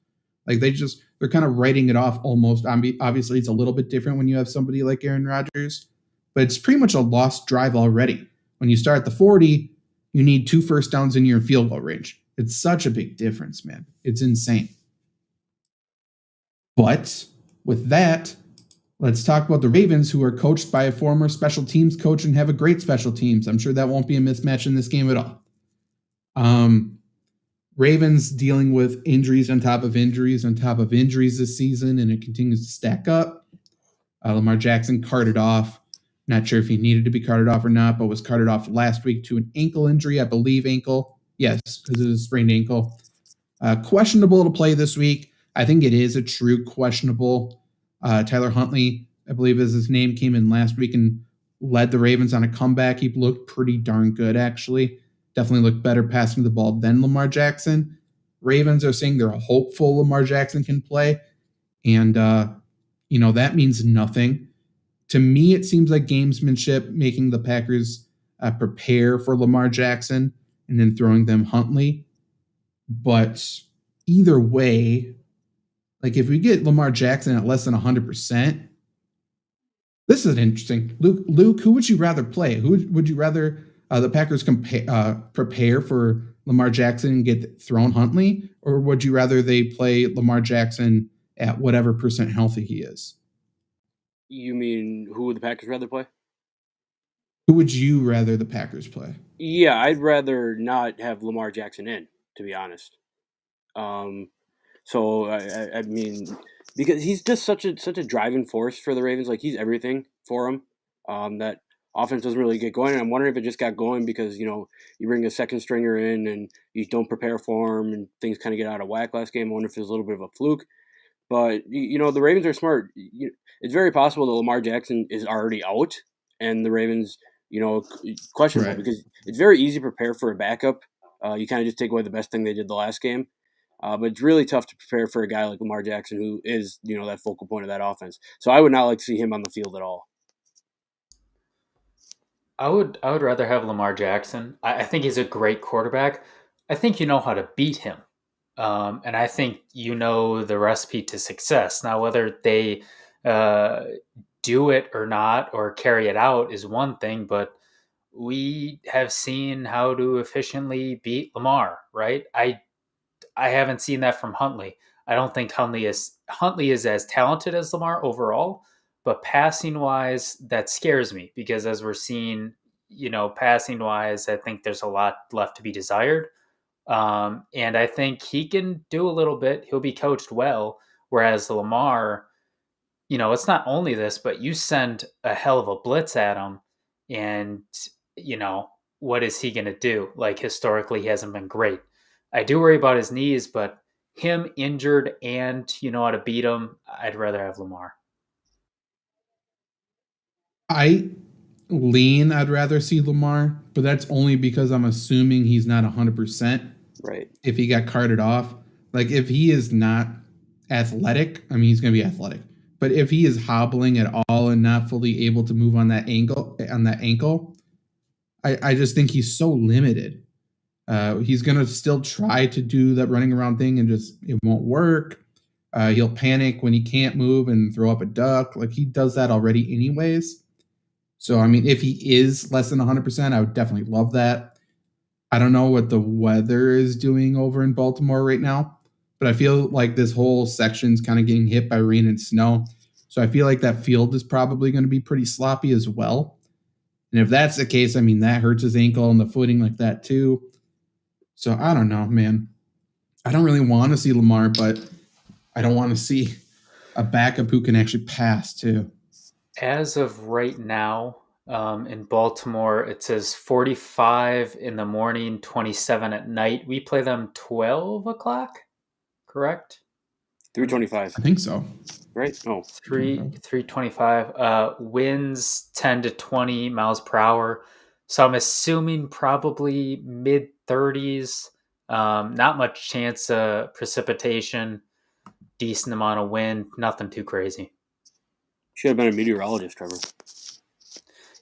Like they're kind of writing it off almost. Obviously, it's a little bit different when you have somebody like Aaron Rodgers, but it's pretty much a lost drive already. When you start at the 40, you need 2 first downs in your field goal range. It's such a big difference, man. It's insane. But with that, let's talk about the Ravens, who are coached by a former special teams coach and have a great special teams. I'm sure that won't be a mismatch in this game at all. Ravens dealing with injuries on top of injuries on top of injuries this season, and it continues to stack up. Lamar Jackson carted off. Not sure if he needed to be carted off or not, but was carted off last week to an ankle injury, I believe ankle. Yes, because it was a sprained ankle. Questionable to play this week. I think it is a true questionable. Tyler Huntley, I believe is his name, came in last week and led the Ravens on a comeback. He looked pretty darn good, actually. Definitely looked better passing the ball than Lamar Jackson. Ravens are saying they're hopeful Lamar Jackson can play. And, that means nothing. To me, it seems like gamesmanship, making the Packers prepare for Lamar Jackson and then throwing them Huntley. But either way, like if we get Lamar Jackson at less than 100%, this is interesting. Luke, who would you rather play? Who would you rather the Packers prepare for Lamar Jackson and get thrown Huntley? Or would you rather they play Lamar Jackson at whatever percent healthy he is? You mean who would the Packers rather play? Who would you rather the Packers play? Yeah, I'd rather not have Lamar Jackson in, to be honest. So I mean, because he's just such a driving force for the Ravens. Like he's everything for them. That offense doesn't really get going. And I'm wondering if it just got going because you bring a second stringer in and you don't prepare for him and things kind of get out of whack last game. I wonder if there's a little bit of a fluke. But the Ravens are smart. It's very possible that Lamar Jackson is already out, and the Ravens, questionable because it's very easy to prepare for a backup. You kind of just take away the best thing they did the last game. But it's really tough to prepare for a guy like Lamar Jackson, who is that focal point of that offense. So I would not like to see him on the field at all. I would rather have Lamar Jackson. I think he's a great quarterback. I think you know how to beat him. And I think the recipe to success. Now, whether they do it or not or carry it out is one thing, but we have seen how to efficiently beat Lamar, right? I haven't seen that from Huntley. I don't think Huntley is as talented as Lamar overall, but passing wise, that scares me because as we're seeing, passing wise, I think there's a lot left to be desired. And I think he can do a little bit. He'll be coached well. Whereas Lamar, it's not only this, but you send a hell of a blitz at him and, what is he going to do? Like historically, he hasn't been great. I do worry about his knees, but him injured and you know how to beat him, I'd rather have Lamar. I'd rather see Lamar, but that's only because I'm assuming he's not 100%. Right. If he got carted off, like if he is not athletic, I mean, he's going to be athletic, but if he is hobbling at all and not fully able to move on that ankle, I just think he's so limited. He's going to still try to do that running around thing and just, it won't work. He'll panic when he can't move and throw up a duck. Like he does that already anyways. So, I mean, if he is less than 100%, I would definitely love that. I don't know what the weather is doing over in Baltimore right now, but I feel like this whole section's kind of getting hit by rain and snow. So I feel like that field is probably going to be pretty sloppy as well. And if that's the case, I mean, that hurts his ankle and the footing like that too. So I don't know, man. I don't really want to see Lamar, but I don't want to see a backup who can actually pass too. As of right now, in Baltimore, it says 45 in the morning, 27 at night. We play them 12 o'clock, correct? 3:25. I think so. Right? Oh. 3:25. Winds 10 to 20 miles per hour. So I'm assuming probably mid 30s. Not much chance of precipitation. Decent amount of wind. Nothing too crazy. Should have been a meteorologist, Trevor.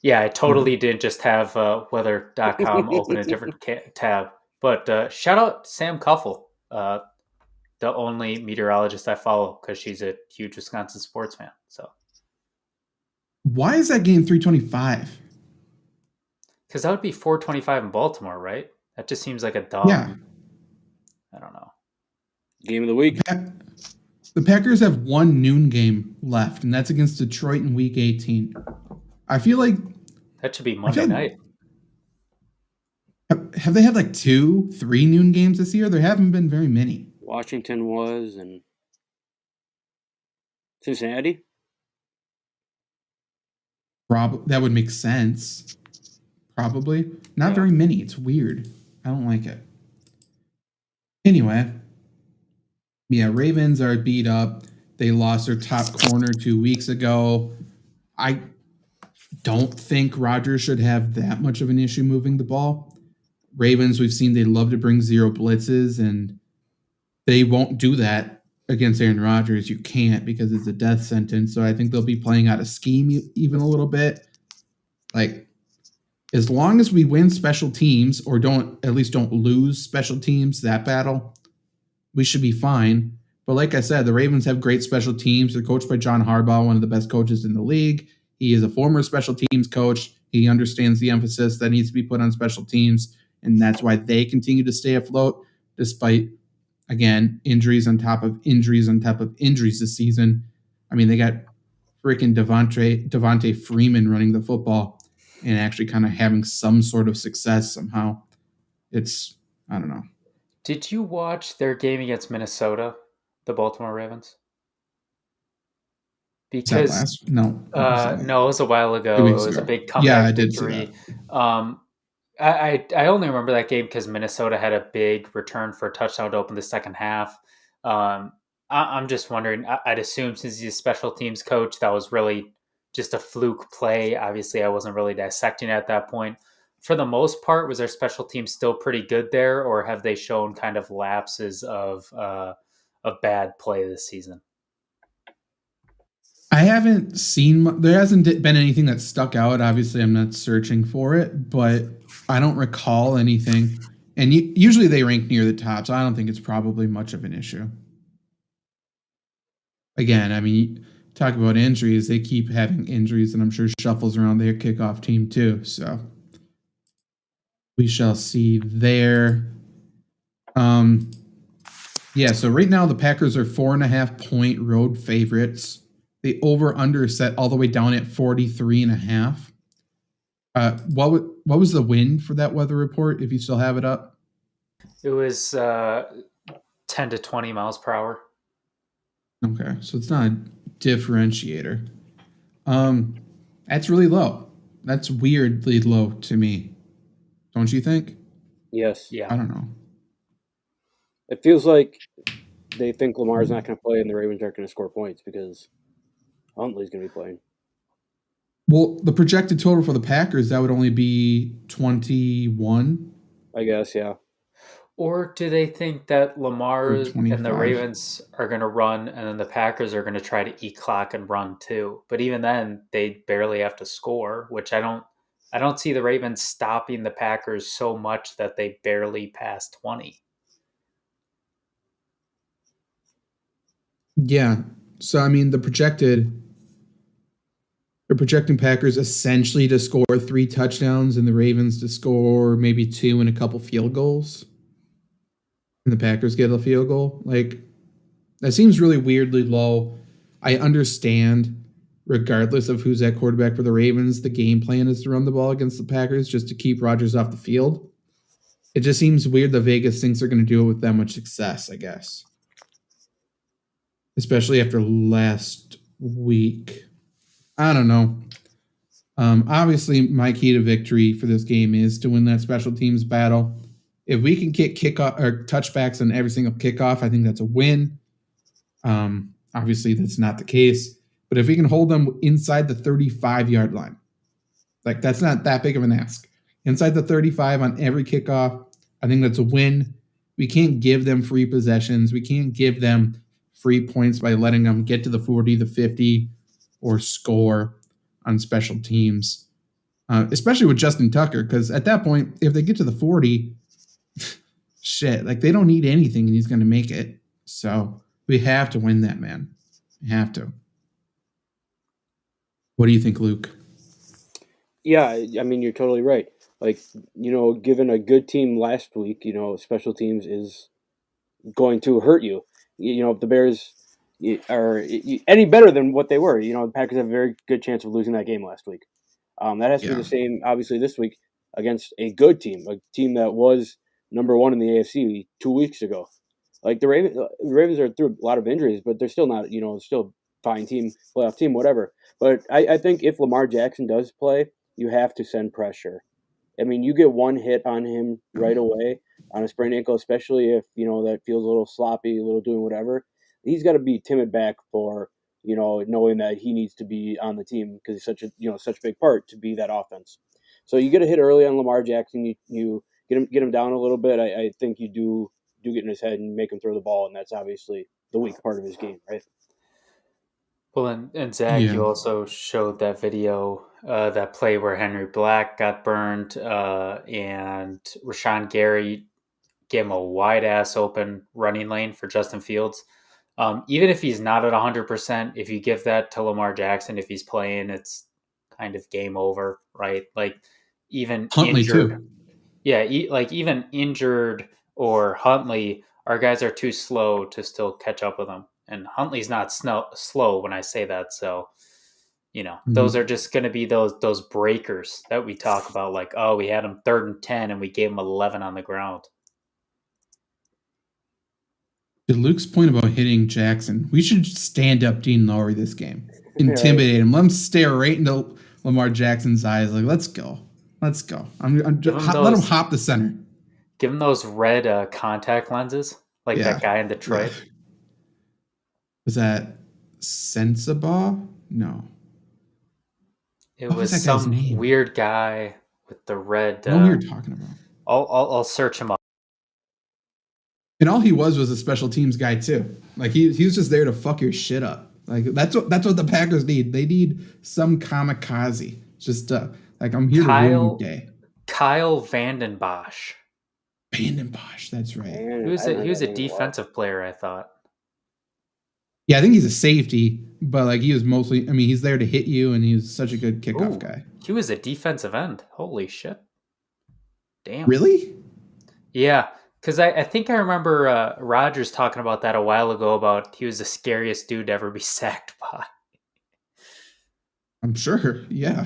Yeah, I totally did just have weather.com open a different tab. But shout out Sam Cuffle, the only meteorologist I follow because she's a huge Wisconsin sports fan. So why is that game 3:25? Because that would be 4:25 in Baltimore, right? That just seems like a dumb. Yeah. I don't know. Game of the week. The Packers have one noon game left, and that's against Detroit in Week 18. I feel like that should be Monday night. Have they had like 2-3 noon games this year? There haven't been very many. Washington was, and Cincinnati. That would make sense. Probably. Not very many. It's weird. I don't like it. Anyway. Yeah, Ravens are beat up. They lost their top corner 2 weeks ago. I don't think Rodgers should have that much of an issue moving the ball. Ravens, we've seen they love to bring zero blitzes, and they won't do that against Aaron Rodgers. You can't because it's a death sentence. So I think they'll be playing out of scheme even a little bit. Like, as long as we win special teams or don't lose special teams, that battle, we should be fine. But like I said, the Ravens have great special teams. They're coached by John Harbaugh, one of the best coaches in the league. He is a former special teams coach. He understands the emphasis that needs to be put on special teams, and that's why they continue to stay afloat despite, again, injuries on top of injuries on top of injuries this season. I mean, they got freaking Devontae Freeman running the football and actually kind of having some sort of success somehow. I don't know. Did you watch their game against Minnesota, the Baltimore Ravens? Because no, it was a while ago. It was a big comeback victory. I only remember that game because Minnesota had a big return for a touchdown to open the second half. I'm just wondering. I'd assume since he's a special teams coach, that was really just a fluke play. Obviously, I wasn't really dissecting it at that point. For the most part, was their special team still pretty good there, or have they shown kind of lapses of bad play this season? I haven't seen, there hasn't been anything that stuck out. Obviously, I'm not searching for it, but I don't recall anything. And usually they rank near the top, so I don't think it's probably much of an issue. Again, I mean, talk about injuries. They keep having injuries, and I'm sure shuffles around their kickoff team too. So we shall see there. So right now the Packers are 4.5-point road favorites. The over-under set all the way down at 43.5. What was the wind for that weather report, if you still have it up? It was 10 to 20 miles per hour. Okay, so it's not a differentiator. That's really low. That's weirdly low to me. Don't you think? Yes. Yeah. I don't know. It feels like they think Lamar's not going to play and the Ravens aren't going to score points because Huntley's going to be playing. Well, the projected total for the Packers, that would only be 21. I guess, yeah. Or do they think that Lamar and the Ravens are going to run and then the Packers are going to try to eat clock and run too? But even then, they barely have to score, which I don't see the Ravens stopping the Packers so much that they barely pass 20. Yeah. So, I mean, they're projecting Packers essentially to score 3 touchdowns and the Ravens to score maybe 2 and a couple field goals. And the Packers get a field goal. Like, That seems really weirdly low. I understand, regardless of who's at quarterback for the Ravens, the game plan is to run the ball against the Packers just to keep Rodgers off the field. It just seems weird that Vegas thinks they're going to do it with that much success, I guess. Especially after last week. I don't know. Obviously, my key to victory for this game is to win that special teams battle. If we can get kickoff or touchbacks on every single kickoff, I think that's a win. Obviously, that's not the case. But if we can hold them inside the 35-yard line, like that's not that big of an ask. Inside the 35 on every kickoff, I think that's a win. We can't give them free possessions. We can't give them free points by letting them get to the 40, the 50, or score on special teams, especially with Justin Tucker, because at that point, if they get to the 40, shit, like they don't need anything and he's going to make it. So we have to win that, man. We have to. What do you think, Luke? Yeah, I mean, you're totally right. Like, given a good team last week, special teams is going to hurt you. If the Bears are any better than what they were, the Packers have a very good chance of losing that game last week. That has to be the same, obviously, this week against a good team, a team that was number one in the AFC 2 weeks ago. Like the Ravens are through a lot of injuries, but they're still not, still fine team, playoff team, whatever. But I think if Lamar Jackson does play, you have to send pressure. I mean, you get one hit on him right away on a sprained ankle, especially if, that feels a little sloppy, a little doing whatever. He's got to be timid back for, knowing that he needs to be on the team because he's such a big part to be that offense. So you get a hit early on Lamar Jackson, you get him down a little bit. I think you do get in his head and make him throw the ball, and that's obviously the weak part of his game, right? Well, and Zach, you also showed that video, that play where Henry Black got burned, and Rashawn Gary gave him a wide-ass open running lane for Justin Fields. Even if he's not at 100%, if you give that to Lamar Jackson, if he's playing, it's kind of game over, right? Like, even Huntley injured. Too. Yeah, even injured or Huntley, our guys are too slow to still catch up with them. And Huntley's not slow when I say that. So, those are just going to be those breakers that we talk about. Like, oh, we had him 3rd and 10 and we gave him 11 on the ground. To Luke's point about hitting Jackson, we should stand up Dean Lowry this game. Intimidate him. Let him stare right into Lamar Jackson's eyes. Like, let's go. Let him hop the center. Give him those red contact lenses, like that guy in Detroit. Yeah. Was that Sensabaugh? No. It was some weird guy with the red. I know who you're talking about. I'll search him up. And all he was a special teams guy too. Like he was just there to fuck your shit up. Like that's what the Packers need. They need some kamikaze. Just like I'm here to ruin your day. Kyle Vanden Bosch. That's right. He was a defensive player, I thought. Yeah, I think he's a safety, but like he was mostly. I mean, he's there to hit you, and he was such a good kickoff guy. He was a defensive end. Holy shit! Damn. Really? Yeah, because I think I remember Rodgers talking about that a while ago. About he was the scariest dude to ever be sacked by. I'm sure. Yeah.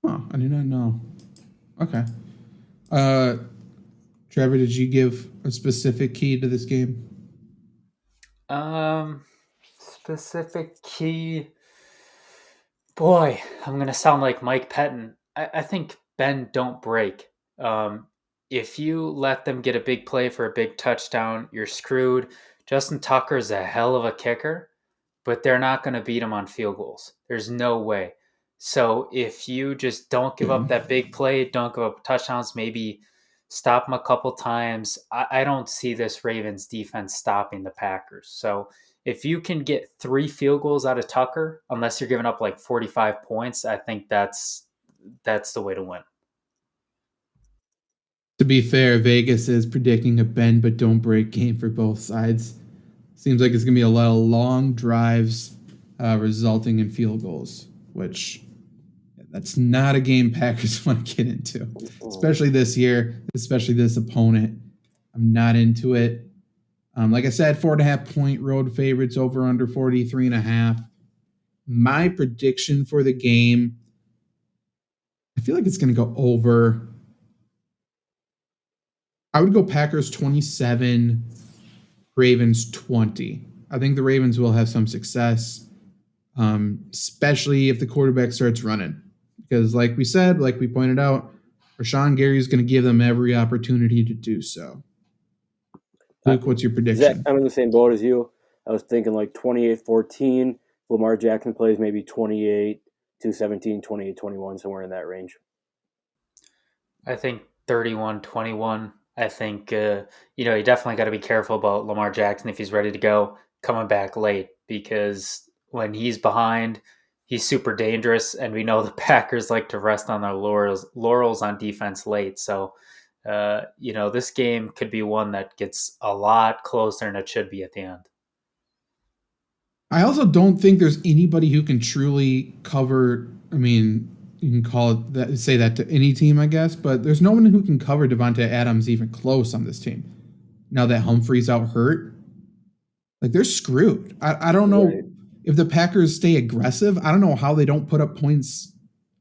Huh, I do not know. Okay. Trevor, did you give a specific key to this game? Specific key. Boy, I'm gonna sound like Mike Pettin. I think bend, don't break. If you let them get a big play for a big touchdown, you're screwed. Justin Tucker's a hell of a kicker, but they're not going to beat him on field goals. There's no way. So if you just don't give up that big play, don't give up touchdowns, maybe stop them a couple times, I don't see this Ravens defense stopping the Packers. So if you can get 3 field goals out of Tucker, unless you're giving up like 45 points, I think that's the way to win. To be fair, Vegas is predicting a bend but don't break game for both sides. Seems like it's going to be a lot of long drives resulting in field goals, which that's not a game Packers want to get into, especially this year, especially this opponent. I'm not into it. Like I said, 4.5-point road favorites over under 43.5. My prediction for the game, I feel like it's going to go over. I would go Packers 27, Ravens 20. I think the Ravens will have some success, especially if the quarterback starts running. Because like we said, like we pointed out, Rashawn Gary is going to give them every opportunity to do so. Luke, what's your prediction? I'm in the same boat as you. I was thinking like 28-14. Lamar Jackson plays maybe 28-17, 28-21, somewhere in that range. I think 31-21. I think, you definitely got to be careful about Lamar Jackson if he's ready to go coming back late, because when he's behind, he's super dangerous. And we know the Packers like to rest on their laurels on defense late. So, this game could be one that gets a lot closer than it should be at the end. I also don't think there's anybody who can truly cover. I mean, you can call it that, say that to any team, I guess, but there's no one who can cover Devontae Adams even close on this team. Now that Humphrey's out hurt, like they're screwed. I don't know if the Packers stay aggressive. I don't know how they don't put up points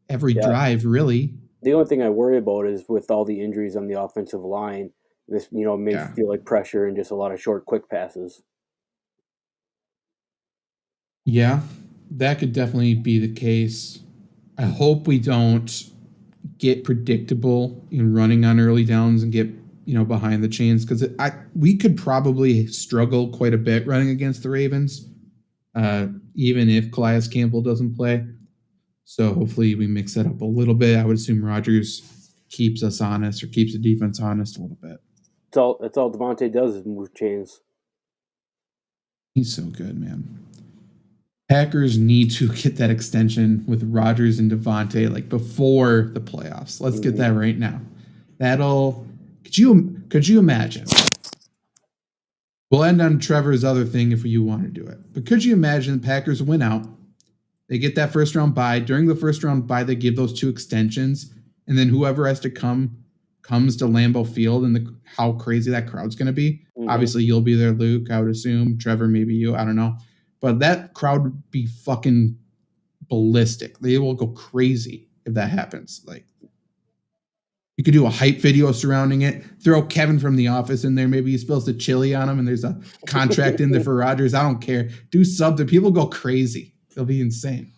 every drive, really. The only thing I worry about is with all the injuries on the offensive line, this, may feel like pressure and just a lot of short, quick passes. Yeah, that could definitely be the case. I hope we don't get predictable in running on early downs and get, behind the chains, because we could probably struggle quite a bit running against the Ravens, even if Calais Campbell doesn't play. So hopefully we mix that up a little bit. I would assume Rodgers keeps us honest or keeps the defense honest a little bit. That's all Devontae does is move chains. He's so good, man. Packers need to get that extension with Rodgers and Devontae like before the playoffs. Let's get that right now. Could you imagine? We'll end on Trevor's other thing if you want to do it. But could you imagine the Packers win out? They get that first round bye. During the first round bye, they give those 2 extensions, and then whoever has to comes to Lambeau Field, and how crazy that crowd's going to be. Obviously, you'll be there, Luke, I would assume. Trevor, maybe you. I don't know. But that crowd would be fucking ballistic. They will go crazy if that happens. Like, you could do a hype video surrounding it. Throw Kevin from The Office in there. Maybe he spills the chili on him, and there's a contract in there for Rodgers. I don't care. Do something. People go crazy. They'll be insane.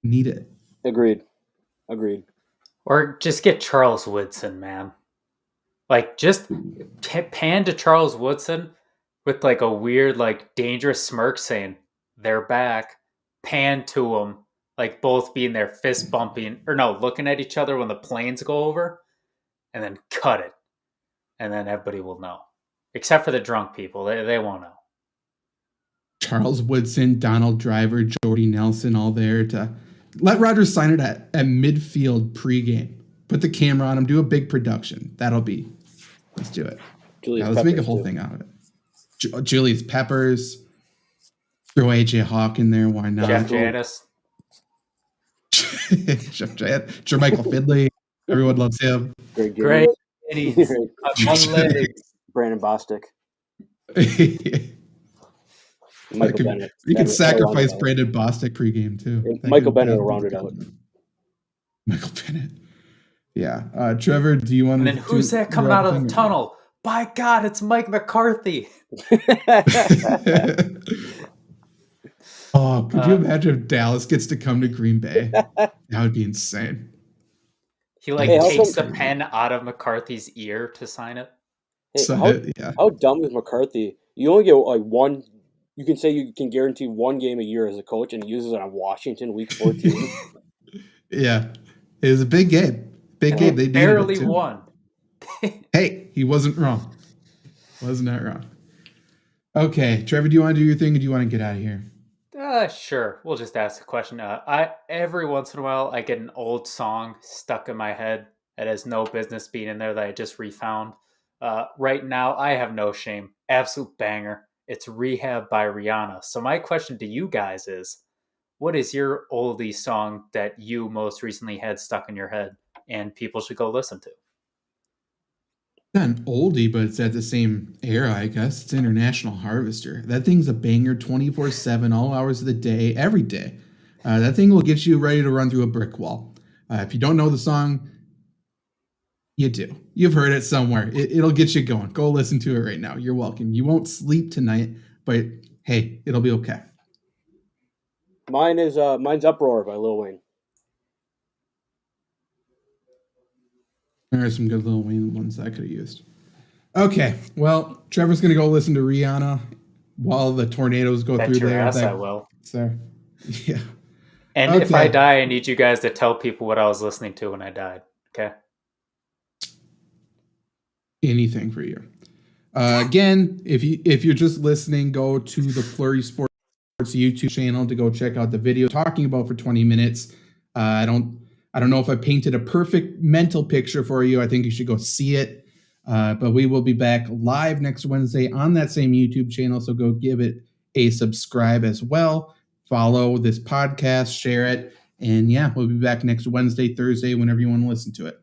Need it. Agreed. Or just get Charles Woodson, man. Like, just pan to Charles Woodson with like a weird, like dangerous smirk saying, "They're back." Pan to them, like both being there, fist bumping, or no, looking at each other when the planes go over, and then cut it. And then everybody will know. Except for the drunk people. They won't know. Charles Woodson, Donald Driver, Jordy Nelson, all there to let Rodgers sign it at midfield pregame. Put the camera on him, do a big production. Let's do it. Let's make a whole thing out of it. Julius Peppers. Throw AJ Hawk in there. Why not? Jeff Janis. Jeff Janis. Jermichael Finley. Everyone loves him. Great. Brandon Bostic. Michael Bennett. You can sacrifice Brandon Bostic pregame too. Michael Bennett will round it out. Michael Bennett. Yeah. Trevor, do you want to... And then who's that coming out of the tunnel? By God, it's Mike McCarthy. Oh, could you imagine if Dallas gets to come to Green Bay? That would be insane. He takes the pen out of McCarthy's ear to sign it. How dumb is McCarthy? You only get like one. You can say you can guarantee one game a year as a coach, and he uses it on Washington week 14. Yeah, it was a big game. They barely won. Hey, he wasn't wrong. Wasn't that wrong? Okay, Trevor, do you want to do your thing, or do you want to get out of here? Sure. We'll just ask a question. Every once in a while, I get an old song stuck in my head that has no business being in there that I just refound. Right now, I have no shame. Absolute banger. It's Rehab by Rihanna. So my question to you guys is, what is your oldie song that you most recently had stuck in your head and people should go listen to? an oldie, but it's at the same era, I guess. It's International Harvester. That thing's a banger 24/7, all hours of the day, every day. That thing will get you ready to run through a brick wall. If you don't know the song, you do. You've heard it somewhere. It'll get you going. Go listen to it right now. You're welcome. You won't sleep tonight, but hey, it'll be okay. Mine's Uproar by Lil Wayne. There are some good Lil Wayne ones I could have used. Okay, well, Trevor's going to go listen to Rihanna while the tornadoes go through there. I will. So, yeah. And okay. If I die, I need you guys to tell people what I was listening to when I died. Okay? Anything for you. Again, if you're just listening, go to the Flurry Sports YouTube channel to go check out the video talking about for 20 minutes. I don't know if I painted a perfect mental picture for you. I think you should go see it. But we will be back live next Wednesday on that same YouTube channel. So go give it a subscribe as well. Follow this podcast, share it. And yeah, we'll be back next Wednesday, Thursday, whenever you want to listen to it.